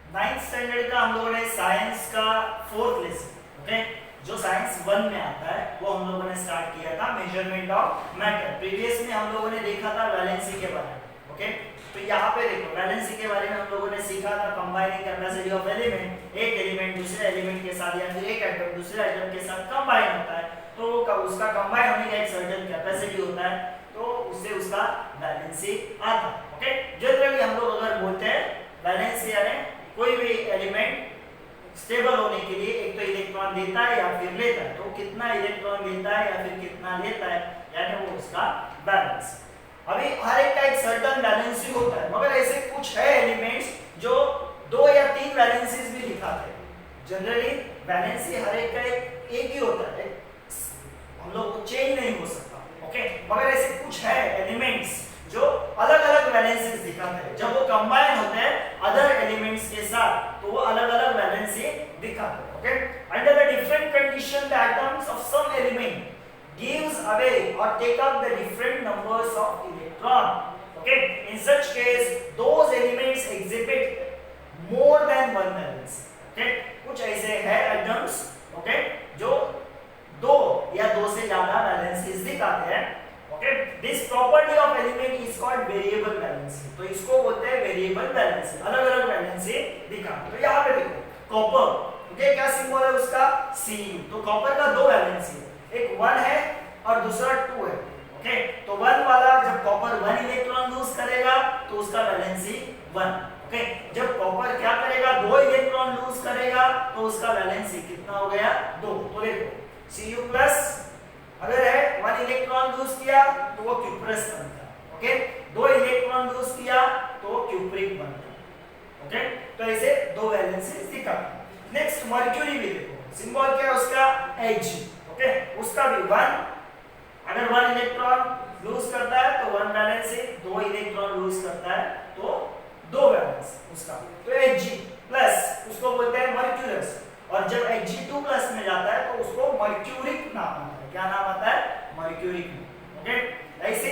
9th standard का हम लोगों ने साइंस का 4th लेसन, ओके, जो साइंस 1 में आता है वो हम लोगों ने स्टार्ट किया था मेजरमेंट ऑफ मैटर। प्रीवियस में हम लोगों ने देखा था वैलेंसी के बारे में, ओके। तो यहाँ पे देखो वैलेंसी के बारे में हम लोगों ने सीखा था कंबाइनिंग कैपेसिटी ऑफ एलिमेंट, एक एलिमेंट दूसरे एलिमेंट के साथ या फिर एक एटम दूसरे एटम के साथ कंबाइन होता है तो उसका कंबाइन होने का एक सर्टेन कैपेसिटी होता है, तो उससे उसका वैलेंसी आता है, ओके। जनरली हम लोग अगर बोलते हैं वैलेंसी यानी कोई भी एलिमेंट स्टेबल होने के लिए एक तो इलेक्ट्रॉन देता है या फिर लेता है, तो कितना इलेक्ट्रॉन देता है या फिर कितना लेता है यानी वो उसका बैलेंस। अभी हर एक का एक सर्टेन वैलेंसी होता है, मगर ऐसे कुछ है एलिमेंट्स जो 2 या 3 वैलेंसीज भी दिखाते हैं। जनरली वैलेंसी हर एक का एक ही होता है, हम लोग को चेंज नहीं हो सकता, ओके। मगर ऐसे कुछ है एलिमेंट्स जो अलग अलग वैलेंसीज दिखाते हैं, जब वो कंबाइन होते हैं अदर एलिमेंट्स के साथ तो वो अलग अलग वैलेंसी दिखाते हैं, okay. Under the different condition the atoms of some element gives away or take up the different numbers of electron, okay. In such case those elements exhibit more than one valence, okay. कुछ ऐसे है atoms, okay, जो 2 या 2 से ज्यादा valencies दिखाते हैं, okay. This property of element is called variable valency, तो इसको बोलते हैं वेरिएबल वैलेंसी, अलग अलग वैलेंसी दिखाते। तो यहाँ पे देखो कॉपर, ओके, क्या सिंबल है उसका Cu, तो कॉपर का 2 वैलेंसी है, एक 1 है और दूसरा 2 है, ओके। तो 1 वाला जब कॉपर 1 इलेक्ट्रॉन लूज करेगा तो उसका वैलेंसी 1, ओके। जब कॉपर क्या करेगा 2 इलेक्ट्रॉन लूज करेगा तो उसका वैलेंसी कितना हो गया 2। तो देखो Cu प्लस अगर है 1 इलेक्ट्रॉन लूज किया तो वो क्यूप्रस बनता है, ओके। 2 इलेक्ट्रॉन लूज किया तो क्यूप्रिक बनता है, ओके। तो ऐसे 2 वैलेंसी दिखाते हैं। नेक्स्ट मर्क्यूरी भी देखो, सिंबल क्या है उसका Ag, ओके, उसका भी 1, अगर 1 इलेक्ट्रॉन लूज करता है तो 1 वैलेंसी, 2 इलेक्ट्रॉन लूज करता है तो 2 वैलेंस उसका, तो Ag प्लस उसको बोलते हैं मर्क्यूरस, और जब Ag2+ में जाता है तो उसको मर्क्यूरिक नाम आता है, क्या नाम आता है मर्क्यूरिक, ओके। ऐसे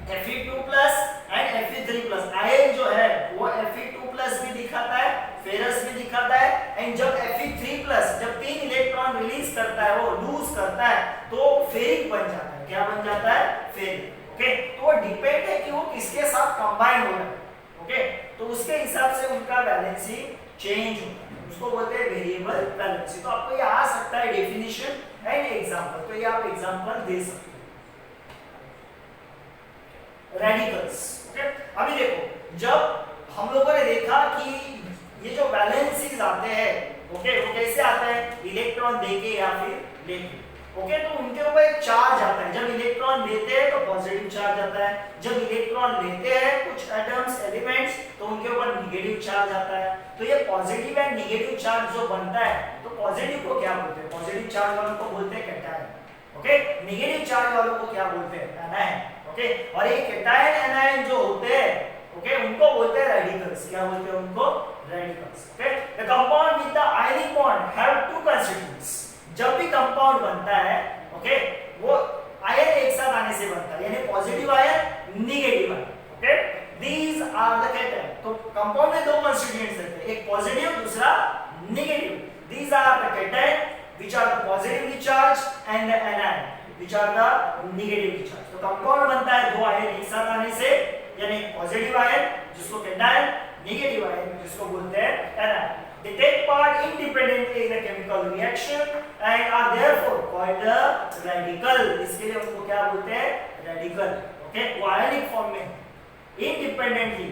Fe2+ एंड Fe3+, आयन जो है वो Fe2+ भी दिखाता है, फेरस भी दिखाता है, एंड जब Fe3+ जब 3 इलेक्ट्रॉन रिलीज करता है वो लूज करता है तो फेरिक बन जाता है, क्या बन जाता है फेरिक, ओके। तो वो डिपेंड है कि वो किसके साथ कंबाइन हो रहा है, ओके, तो उसके हिसाब से उनका वैलेंसी चेंज होता है, उसको बोलते हैं वेरिएबल वैलेंसी। तो आपको ये आ सकता है डेफिनेशन एंड एग्जांपल, तो ये आप एग्जांपल दे सकते हैं। Radicals, okay. अभी देखो जब हम लोगों ने देखा कि ये जो वैलेंसीज आते हैं, ओके, वो कैसे आते हैं इलेक्ट्रॉन देके या फिर लेके, ओके। तो उनके ऊपर एक चार्ज आता है, जब इलेक्ट्रॉन देते हैं तो पॉजिटिव चार्ज आता है, जब इलेक्ट्रॉन लेते हैं कुछ एटम्स एलिमेंट्स तो उनके ऊपर नेगेटिव चार्ज आता है। तो ये पॉजिटिव एंड नेगेटिव चार्ज जो बनता है तो पॉजिटिव को क्या बोलते हैं, पॉजिटिव चार्ज वालों को बोलते हैं कैटायन, ओके। नेगेटिव चार्ज वालों को क्या बोलते हैं एनायन, ओके। और ये कैटायन एनायन जो होते हैं, ओके, उनको बोलते हैं रेडिकल्स, क्या बोलते हैं उनको radicals, okay. The compound with the ionic bond have 2 constituents, जब भी कंपाउंड बनता है, ओके, वो आयन एक साथ आने से बनता है, यानी positive ion negative ion, okay. These are the cation, तो कंपाउंड में 2 कंस्टिट्यूएंट्स रहते हैं, एक पॉजिटिव दूसरा negative. These are the cation which are the positively charged and the anion which are the negatively charged। तो कंपाउंड बनता है 2 ion एक साथ आने से, यानी पॉजिटिव आयन जिसको कैटायन, नेगेटिव आयन जिसको बोलते हैं anion. They take part independently in a chemical reaction and are therefore called the radical। इसके लिए उनको क्या बोलते हैं रेडिकल, ओके। वो आयनिक फॉर्म में इंडिपेंडेंटली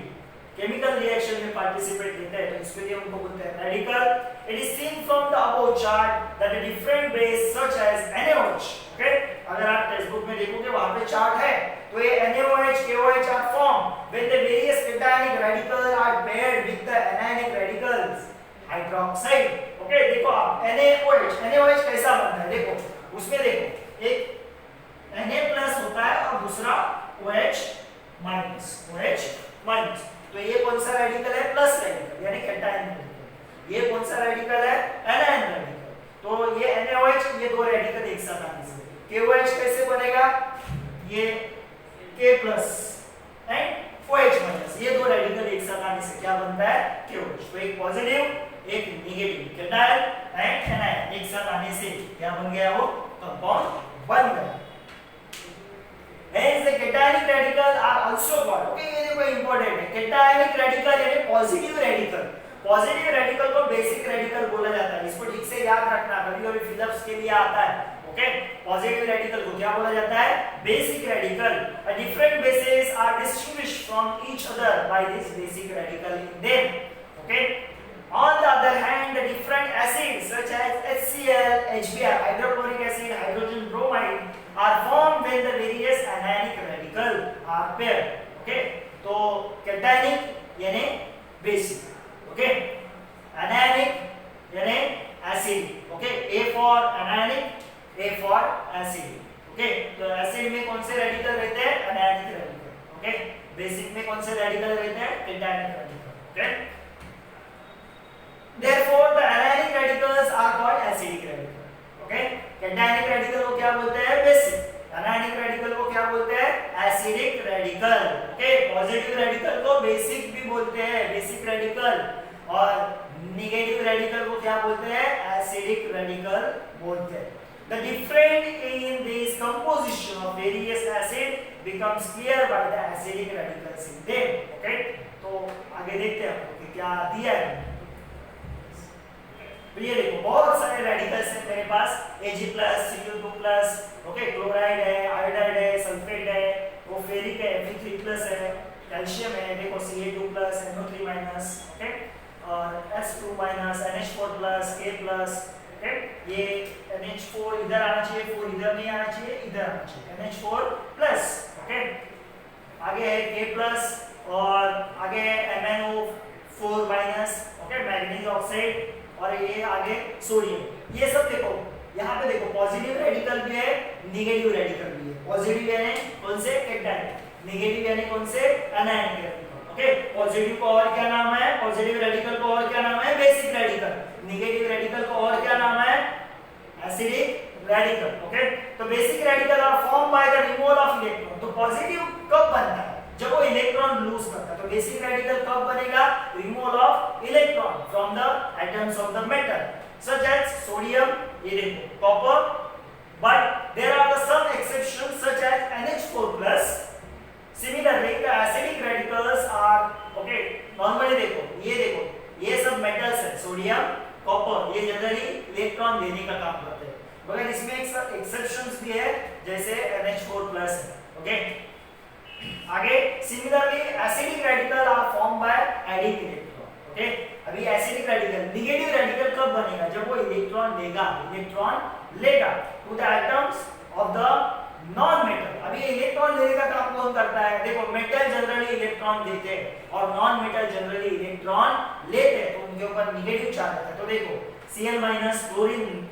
केमिकल रिएक्शन में पार्टिसिपेट लेते हैं तो इसके लिए उनको बोलते हैं radical. It is seen from the above chart that the different base such as NaOH, okay. अगर आप टेक्स्ट बुक में देखोगे वहां पे चार्ट है, तो ये NaOH KOH are form when the various cationic radical are paired with the anionic radicals hydroxide, okay. देखो आप NaOH कैसा बनता है, देखो उसमें देखो एक Na+ होता है और दूसरा OH-, तो ये कौन सा रेडिकल है प्लस रेडिकल यानी कैटायन रेडिकल, ये कौन सा रेडिकल है एनायन रेडिकल। तो ये NaOH ये 2 रेडिकल एक साथ आने से KOH कैसे बनेगा, ये K+ एंड OH माइनस, ये दो रेडिकल एक साथ आने से क्या बनता है KOH। तो एक पॉजिटिव एक नेगेटिव कैटायन एंड एनायन एक साथ आने से क्या बन गया, वो कंपाउंड बन गया। Hence the cationic radical are also called, okay, ये देखो इंपॉर्टेंट है, cationic radical यानी पॉजिटिव रेडिकल। पॉजिटिव रेडिकल को बेसिक रेडिकल बोला जाता है, इसको ठीक से याद रखना, कभी-कभी फिलअप्स के लिए आता है। ओके, पॉजिटिव रेडिकल को क्या बोला जाता है, basic radical. A different bases are distinguished from each other by this basic radical in them. Okay, on the other hand, the different acids such as HCl, HBr, hydrochloric acid, hydrogen bromide are formed when the various anionic radical are paired. Okay, तो cationic यानी basic, okay, anionic यानी acid. Okay, A for anionic, A for acid। Okay, तो acid में कौन से radical रहते हैं, anionic radical. Okay, basic में कौन से रेडिकल रहते हैं, cationic radical. Okay, therefore the anionic radicals are called acidic radical। Okay, cationic radical को क्या बोलते हैं, बेसिक, anionic रेडिकल को क्या बोलते हैं, acidic radical. Okay, positive radical को बेसिक भी बोलते हैं, बेसिक रेडिकल, और नेगेटिव रेडिकल को क्या बोलते हैं, एसिडिक रेडिकल बोलते हैं। The difference in this composition of various acid becomes clear by the acidic radicals in them। Okay, तो आगे देखते हैं कि क्या दिया है। तो ये देखो बहुत सारे रेडिकल्स हैं मेरे पास, Ag+, Cu2+, ओके, क्लोराइड है, आयोडाइड है, सल्फेट है, वो फेरिक है, Fe3+ है, कैल्शियम है, देखो Ca2+, NO3-, ओके, और S2-, NH4+, K+, ओके, ये NH4 इधर आना चाहिए, 4 इधर नहीं आना चाहिए, इधर आना चाहिए, NH4+, ओके, आगे है K+, और आगे है MnO4-, ओके, मैग्नीज ऑक्साइड, और ये आगे सोडियम। ये सब देखो, यहाँ पे देखो पॉजिटिव रेडिकल भी है, नेगेटिव रेडिकल भी है। पॉजिटिव यानी कौन से, कैटायनिक, नेगेटिव यानी कौन से, एनायनिक रेडिकल। ओके, पॉजिटिव को और क्या नाम है, पॉजिटिव रेडिकल को और क्या नाम है, बेसिक रेडिकल। नेगेटिव रेडिकल को और क्या नाम है, एसिडिक रेडिकल। ओके, तो basic radical are form by the removal of electron. तो पॉजिटिव कब बनता है, जब वो इलेक्ट्रॉन लूज करता है। तो बेसिक रेडिकल कब बनेगा, removal of electron from the atoms of the metal such as sodium, ये देखो copper, but there are the some exceptions such as NH4+। Similarly the acidic radicals are, okay, normally देखो ये सब metals है, sodium, copper, ये generally electron देने का काम करते हैं, मगर इसमें एक एक्सेप्शंस भी है, जैसे NH4+ है। ओके, आगे similarly acidic radical are form by adding electron. Okay, अभी एसिडिक रेडिकल, नेगेटिव रेडिकल कब बनेगा, जब वो इलेक्ट्रॉन लेगा to the atoms of the non metal. अभी इलेक्ट्रॉन लेने का काम कौन करता है, देखो मेटल जनरली इलेक्ट्रॉन देते हैं और नॉन मेटल जनरली इलेक्ट्रॉन लेते हैं, तो उनके ऊपर नेगेटिव चार्ज रहता है। तो देखो Cl- क्लोरीन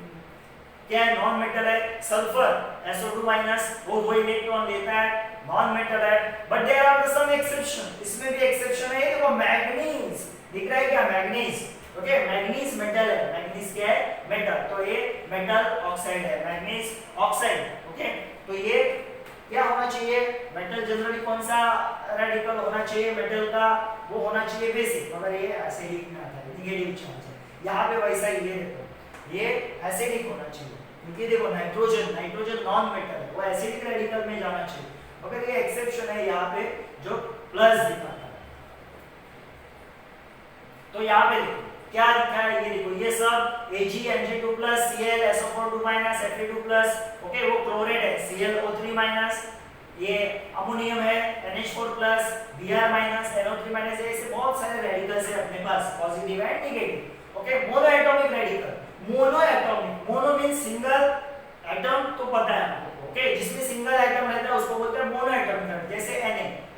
क्या है, नॉन मेटल है, सल्फर SO2- वो इलेक्ट्रॉन लेता है, नॉन मेटल है, but there are some exception, इसमें भी एक्सेप्शन है। देखो मैग्नीज दिख रहा है क्या, मैग्नीज, ओके, मैग्नीज मेटल है, मैग्नीज क्या है, मेटल, तो ये मेटल ऑक्साइड है, मैग्नीज ऑक्साइड। ओके, तो ये क्या होना चाहिए, मेटल जनरली कौन सा रेडिकल होना चाहिए, मेटल का वो होना चाहिए बेसिक, मगर ये एसिडिक में आता है, नेगेटिव चार्ज है। यहाँ पे वैसा ही ये देखो, ये एसिडिक होना चाहिए, क्योंकि देखो नाइट्रोजन नॉन मेटल है, वो एसिडिक रेडिकल में जाना चाहिए, मगर ये एक्सेप्शन है यहाँ पे जो प्लस दिखाता है। तो यहाँ पे देखो क्या लिखा है, ये देखो ये सब Ag, Mg2+, Cl, SO4 Fe2+, okay, वो क्लोराइड है, ClO3-, ये अमोनियम है, NH4+, Br-, NO3-, ऐसे बहुत सारे रेडिकल्स है अपने पास, positive and negative. Okay, mono atomic radical, mono atomic, mono means single atom, तो पता है आपको, ओके, जिसमें सिंगल एटम रहता है उसको बोलते हैं मोनो एटॉमिक, जैसे Na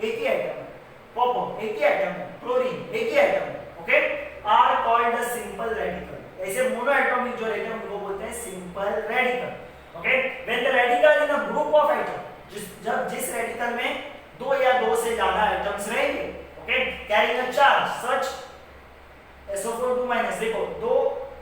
एक ही एटम है, कॉपर एक ही एटम है, क्लोरीन एक ही एटम है, okay, are called the simple radical. ऐसे मोनो एटॉमिक जो रहते हैं उनको बोलते हैं simple radical. Okay, when the radical in a group of atom, जब जिस रेडिकल में दो या दो से ज्यादा एटम्स रहेंगे, okay, carrying a charge such SO4 देखो दो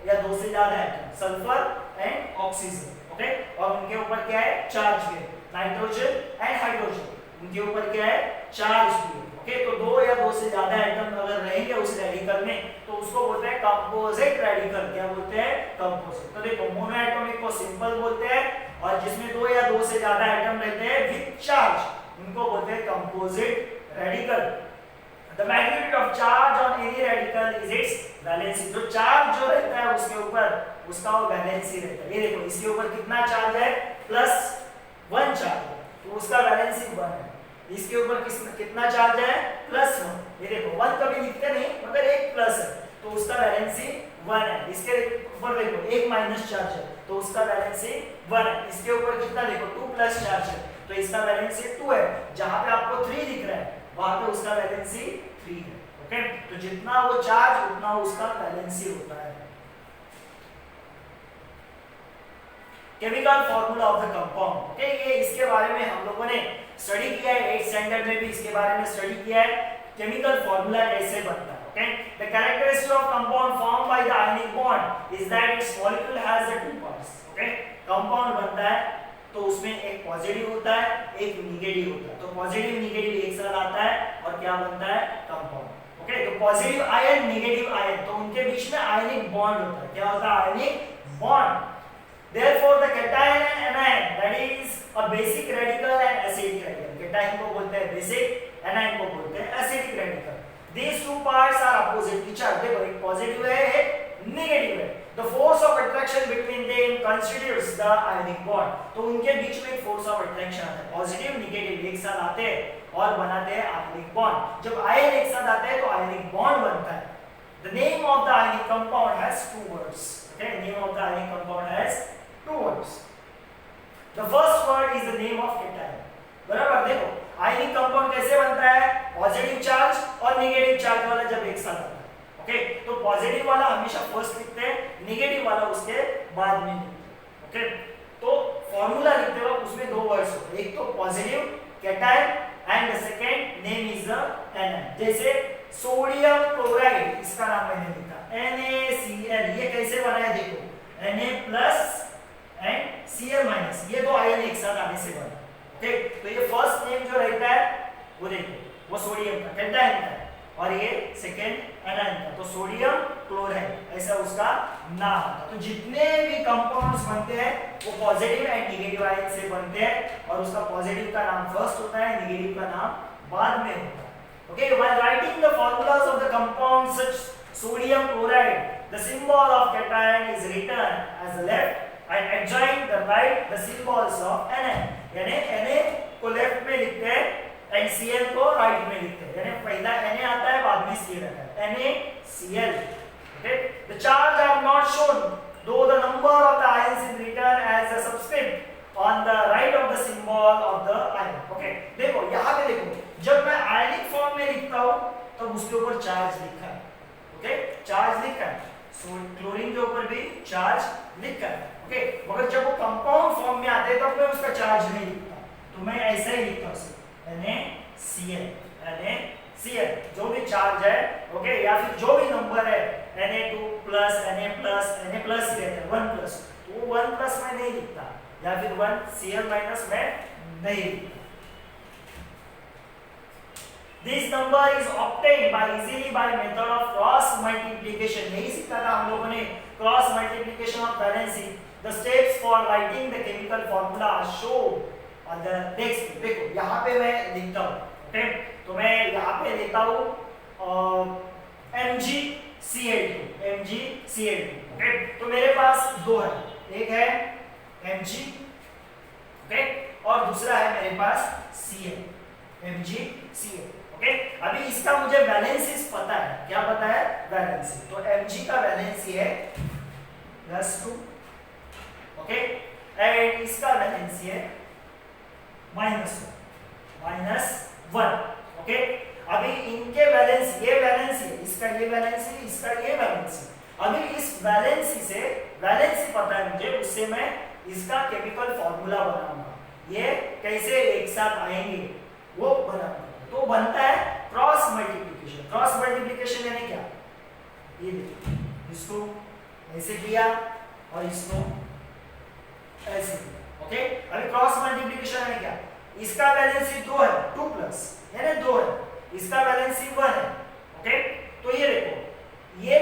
या दो से ज्यादा atom, sulphur and oxygen, okay, और उनके ऊपर क्या है, चार्ज है, नाइट्रोजन एंड हाइड्रोजन, उनके ऊपर क्या है, चार्ज भी है। ओके, तो दो या दो से ज्यादा एटम अगर रहेंगे उस रेडिकल में तो उसको बोलते हैं कंपोजिट रेडिकल। क्या बोलते हैं? कंपोजिट। तो देखो मोनोएटॉमिक को सिंपल बोलते हैं और जिसमें दो या दो से ज्यादा एटम रहते हैं विद चार्ज उनको बोलते हैं composite radical. The magnitude of charge on any radical is its valency। जो चार्ज जो रहता है उसके ऊपर उसका वो वैलेंसी रहता है। ये देखो इसके ऊपर कितना चार्ज है? +1 चार्ज है, तो उसका वैलेंसी 1 है। इसके ऊपर कितना चार्ज है? +1। ये देखो 1 कभी लिखते नहीं मगर एक प्लस है तो उसका वैलेंसी 1 है। इसके ऊपर देखो एक माइनस चार्ज है तो उसका वैलेंसी 1 है। इसके ऊपर कितना देखो 2 प्लस चार्ज है तो इसका वैलेंसी 2 है। जहां पे आपको 3 दिख रहा है वहां पे उसका वैलेंसी 3 है। ओके, तो जितना वो चार्ज उतना उसका वैलेंसी होता है। Chemical formula of the compound. Okay, ये इसके बारे में हम लोगों ने स्टडी किया है, 8th स्टैंडर्ड में भी इसके बारे में स्टडी किया है केमिकल फॉर्मूला कैसे बनता है। Okay, the characteristic of compound formed by the ionic bond is that it's molecule has the 2 parts. Okay, compound बनता है तो उसमें एक पॉजिटिव होता है एक निगेटिव होता है। तो पॉजिटिव निगेटिव एक साथ आता है और क्या बनता है? कंपाउंड। ओके, तो पॉजिटिव आयन नेगेटिव आयन तो उनके बीच में आयनिक बॉन्ड होता है। क्या होता है? Ionic bond. Therefore the cation and anion that is a basic radical and acidic radical। cation को बोलते हैं बेसिक, anion को बोलते हैं acidic radical. These two parts are opposite each other। देखो एक पॉजिटिव है एक नेगेटिव है। The force of attraction between them constitutes the ionic bond। तो उनके बीच में एक फोर्स ऑफ अट्रैक्शन आता है। पॉजिटिव नेगेटिव एक साथ आते हैं और बनाते हैं आयनिक बॉन्ड। जब आयन एक साथ आते हैं तो आयनिक बॉन्ड बनता है। The name of the ionic compound has 2 words। Okay, name of the ionic compound has 2 words। The first word is the name of cation। बराबर, देखो आयनिक कंपाउंड कैसे बनता है? पॉजिटिव चार्ज और नेगेटिव चार्ज वाला जब एक साथ आता है। ओके, तो पॉजिटिव वाला हमेशा फर्स्ट लिखते हैं, नेगेटिव वाला उसके बाद में लिखते हैं। ओके, तो फॉर्मूला लिखते वक्त उसमें 2 वर्ड्स होते हैं, एक तो positive cation and the second name is the anion. जैसे सोडियम क्लोराइड, इसका नाम मैंने लिखा NaCl। ये कैसे बना है? देखो Na+ एंड Cl-, ये 2 आयन एक साथ आने से बना। ओके, तो ये फर्स्ट नेम जो रहता है वो देखो वो सोडियम का कैटायन का और ये सेकंड एनायन का, तो सोडियम क्लोराइड ऐसा उसका नाम होता। तो जितने भी कंपाउंड्स बनते हैं वो पॉजिटिव एंड नेगेटिव आयन से बनते हैं और उसका पॉजिटिव का नाम फर्स्ट होता है, नेगेटिव का नाम बाद में होता है। Okay, while writing the formulas of the compounds such sodium chloride, the symbol of cation is written as the left and adjoining the right the symbols of Na। यानी Na को लेफ्ट में लिखते हैं एंड Cl को right में लिखते हैं। यानी पहला Na आता है बाद में Cl आता है, NaCl। Okay, the charge are not shown though the number of the ions is written as a subscript on the right of the symbol of the ion। Okay, देखो यहाँ पे देखो जब मैं आयनिक फॉर्म में लिखता हूँ तब उसके ऊपर चार्ज लिखा है। ओके, चार्ज लिखा है, सो क्लोरीन के ऊपर भी चार्ज लिखा है। ओके, मगर जब वो कंपाउंड फॉर्म में आते हैं तब मैं उसका चार्ज नहीं लिखता, तो मैं ऐसा ही लिखता हूँ NaCl जो भी चार्ज है। ओके, या फिर जो भी नंबर है Na2+, Na+, Na+ ही रहता है 1+, तो वो 1+ मैं नहीं लिखता या फिर 1Cl- मैं नहीं लिखता। This number is obtained by easily by method of cross multiplication। यही सीखा था हम लोगों ने, cross multiplication of valency। The steps for writing the chemical formula are shown on the text। देखो यहाँ पे मैं लिखता हूँ। ओके, तो मैं यहाँ पे लेता हूँ MgCl2। ओके, तो मेरे पास 2 है, एक है Mg, ओके, और दूसरा है मेरे पास Cl, MgCl। ओके, अभी इसका मुझे वैलेंसीज पता है। क्या पता है? वैलेंसी। तो Mg का वैलेंसी है +2। ओके, एंड इसका वैलेंसी है -1। ओके, अभी इनके वैलेंसी, ये वैलेंसी, इसका ये वैलेंसी, इसका ये वैलेंसी। अभी इस वैलेंसी से वैलेंसी पता है मुझे, उससे मैं इसका केमिकल फॉर्मूला बनाऊंगा। ये कैसे एक साथ आएंगे वो बनाऊंगा। तो बनता है क्रॉस मल्टीप्लिकेशन। क्रॉस मल्टीप्लिकेशन यानी क्या? ये देखिए, इसको ऐसे किया और इसको ऐसे किया। ओके, अभी क्रॉस मल्टीप्लिकेशन यानी क्या? इसका वैलेंसी 2 है, 2+ यानी 2 है, इसका वैलेंसी 1 है। ओके, तो ये देखो ये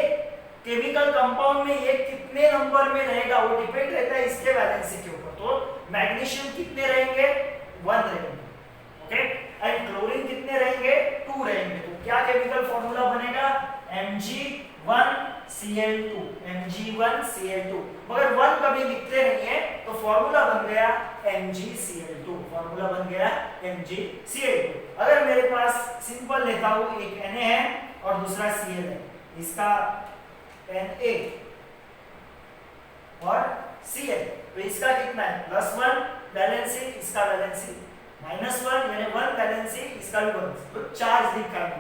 केमिकल कंपाउंड में ये कितने नंबर में रहेगा वो डिपेंड रहता है इसके वैलेंसी के ऊपर। तो मैग्नीशियम कितने रहेंगे, 1 रहेंगे। ओके, एंड क्लोरीन कितने रहेंगे, 2 रहेंगे। तो क्या केमिकल फॉर्मूला बनेगा, Mg1Cl2, Mg1Cl2। मगर 1 कभी लिखते नहीं है तो फॉर्मूला बन गया MgCl2, फॉर्मूला बन गया MgCl2। अगर मेरे पास सिंपल लेता हूं, एक Na है और दूसरा Cl है, इसका Na और Cl, तो इसका कितना है, +1 वैलेंसी, इसका वैलेंसी -1, यानी 1 वैलेंसी, इसका भी 1, तो चार्ज दिखा है।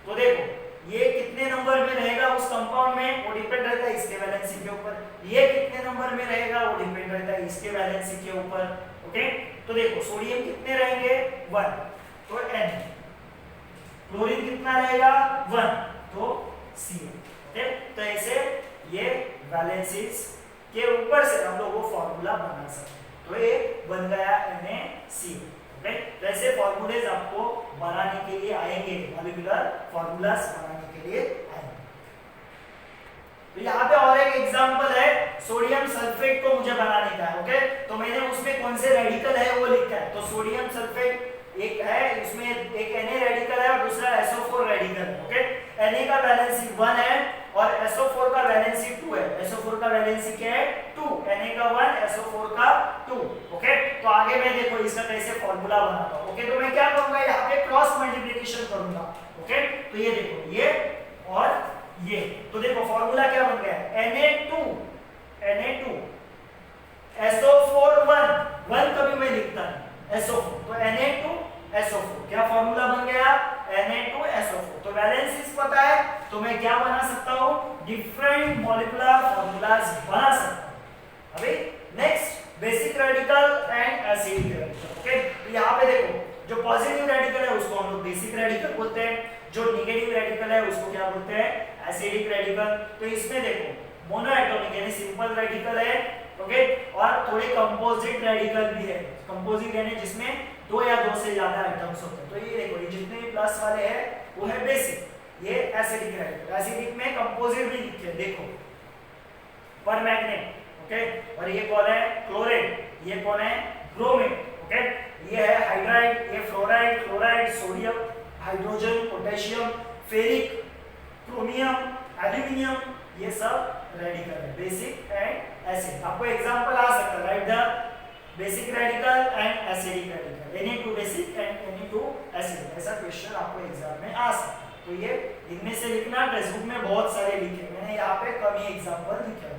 तो देखो ये कितने नंबर में रहेगा उस कंपाउंड में वो डिपेंड रहता है इसके वैलेंसी के ऊपर, ये कितने नंबर में रहेगा वो डिपेंड रहता है इसके वैलेंसी के ऊपर। ओके, तो देखो सोडियम कितने रहेंगे, 1, तो N, क्लोरीन कितना रहेगा, 1, तो Cl। ओके, तो ऐसे ये वैलेंसीज के ऊपर से हम लोग वो फॉर्मूला बना सकते हैं। तो ये बन गया NaCl। ओके, तो ऐसे फॉर्मूलेज आपको बनाने के लिए आएंगे, मॉलिक्यूलर फॉर्मूलास बनाने के लिए आएंगे। तो यहाँ पे और एक एग्जांपल है, सोडियम सल्फेट को मुझे बनाने का है। ओके, तो मैंने उसमें कौन से रेडिकल है वो लिखा है। तो सोडियम सल्फेट एक है, उसमें एक Na रेडिकल है और दूसरा SO4 रेडिकल है। ओके, Na का वैलेंसी 1 है और SO4 का वैलेंसी 2 है। SO4 का वैलेंसी क्या है, 2, Na का 1, SO4 का 2। ओके, तो आगे मैं देखो इसका कैसे फॉर्मूला बनाता हूं। ओके, तो मैं क्या करूंगा, यहाँ पे क्रॉस मल्टीप्लिकेशन करूंगा। ओके, तो ये देखो ये और ये, तो देखो फॉर्मूला क्या बन गया, Na2 SO4 1 कभी मैं लिखता नहीं, SO4, तो Na2 SO4, क्या फॉर्मूला बन गया, Na2 SO4। तो वैलेंसीज पता है तो मैं क्या बना सकता हूं, डिफरेंट मॉलिक्यूलर फॉर्मूलाज बना सकता हूं। अभी next basic radical and acidic radical. Okay, तो यहाँ पे देखो जो पॉजिटिव रेडिकल है उसको हम लोग बेसिक रेडिकल बोलते हैं, जो नेगेटिव रेडिकल है उसको क्या बोलते हैं, एसिडिक रेडिकल। तो इसमें देखो मोनो एटॉमिक यानी सिंपल रेडिकल है। ओके, और थोड़े कंपोजिट रेडिकल भी है। कंपोजिट यानी जिसमें 2 या 2 से ज्यादा आइटम्स होते हैं। तो ये देखो ये जितने भी प्लस वाले हैं वो है बेसिक, ये एसिडिक रेडिकल। एसिडिक में कंपोजिट भी लिखे हैं, देखो परमैंगनेट। ओके, और ये कौन है, क्लोराइड, ये कौन है, ब्रोमीन। ओके, ये है हाइड्राइड, ये fluoride, chloride, sodium, hydrogen, potassium, ferric, chromium, aluminium, ये सब रेडिकल है, बेसिक एंड एसिड। आपको एग्जांपल आ सकता है, right the basic radical and acidic radical, Na2 basic and Na2 acidic, ऐसा क्वेश्चन आपको एग्जाम में आ सकता है। तो ये इनमें से लिखना, टेक्स्ट बुक में बहुत सारे लिखे, मैंने यहाँ पे कम ही एग्जांपल लिखे हैं।